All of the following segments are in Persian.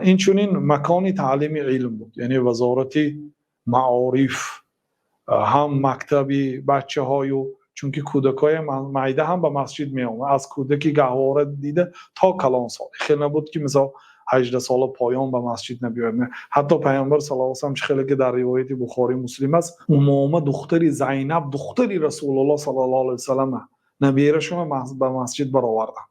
اینچنین مکانی تعلیم علم بود، یعنی وزارت معارف، هم مکتبی بچه هایو، چون که کودکای مایده هم به مسجد می آمد، از کودکی گهواره دیده تا کلان سال، خیلی نبود که مثلا 18 سال پایان به مسجد نبیاید. حتی پیامبر صلی الله علیه و آله چه که در روایت بخاری مسلم است، امامه دختری زینب دختری رسول الله صلی الله علیه و سلم نبیرشون به مسجد برآوردن.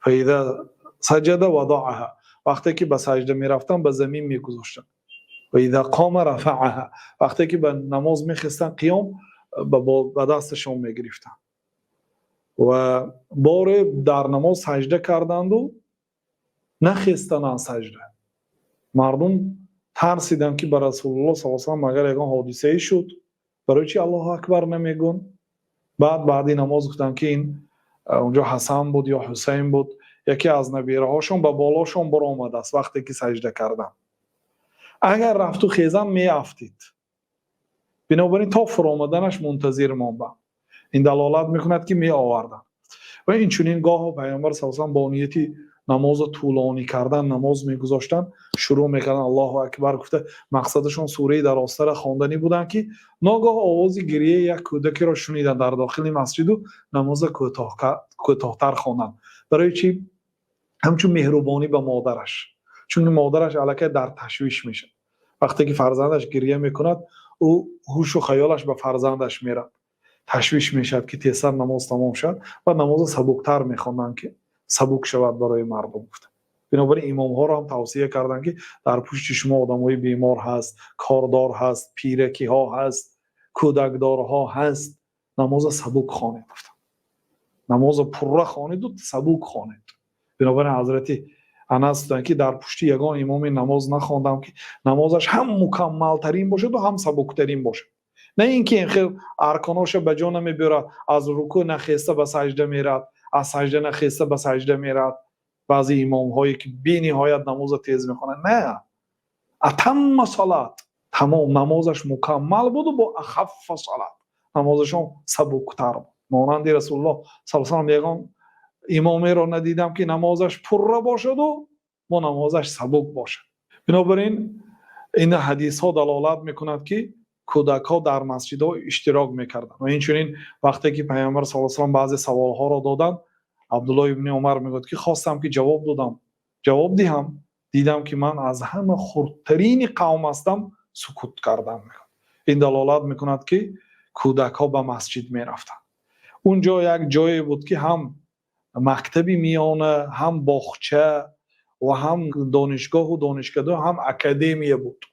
فاذا سجد وضعها، وقتی که به سجده می رفتن به زمین می گذاشتن. و اذا قام رفعها، وقتی که به نماز می خستن قیام به دستشون می گرفتن. و بار در نماز سجده کردند و نخستن از سجده. مردم ترسیدن که به رسول الله صلی الله علیه و آله اگر یگان حادثه شد برای چی الله اکبر نمیگن؟ بعدی نماز گفتن که این اونجا حسن بود یا حسین بود، یکی از نبیره هاشون به بالاشون برآمده است وقتی که سجده کردن. اگر رفت و خیزن می افتید، بنابراین تا فرآمدنش منتظر ماندن. این دلالت میکند که می آوردن. و این چنین گاه پیامبر صلی الله علیه و آله با نیتی نماز طولانی کردن نماز میگذاشتن، شروع میکردن الله اکبر گفته، مقصدشون سوره در آستر خواندنی بودن که ناگاه آواز گریه یک کودکی را شنیدن در داخل مسجد و نماز کوتاه‌تر خواندن. برای چی؟ همچون مهربانی به مادرش، چون مادرش الکی در تشویش میشه. وقتی که فرزندش گریه میکند او هوش و خیالش به فرزندش میره، تشویش میشد که تیسر نماز تمام شد و نماز سبکتر میخوندن که سبک شود برای مردم. گفتن بنابراین امام ها را هم توصیه کردن که در پشت شما آدمای بیمار هست، کاردار هست، پیرکی ها هست، کودکدار ها هست، نماز سبک خوانید. گفتن نماز پره خوانید و سبک خوانید. بنابراین حضرت انس گفتن که در پشت یگان امام نماز نخواندم که نمازش هم مکمل ترین باشد و هم سبک ترین باشد. نه اینکه این خیلی ارکاناش به جا نمیبره، از رکوع نخسته به سجده میرد، از سجده نخسته به سجده میرد. بعضی امام هایی که بی نهایت نماز تیز میخونن، نه، اتم صلات، تمام نمازش مکمل بود و با اخف صلات نمازشون سبکتر بود. مانند رسول الله صلی الله علیه و آله امامی را ندیدم که نمازش پره باشد و با نمازش سبک باشد. بنابراین این حدیث ها دلالت میکند که کودک ها در مسجد ها اشتراک میکردن. و اینچنین وقتی که پیامبر صلی الله علیه و آله بعضی سوال ها را دادن، عبدالله ابن عمر میگوید که خواستم که جواب دهم، دیدم که من از همه خردترین قوم هستم، سکوت کردم. این دلالت میکند که کودک ها به مسجد میرفتن. اونجا یک جایی بود که هم مکتبی میانه، هم باغچه و هم دانشگاه و دانشکده، هم اکادمی بود.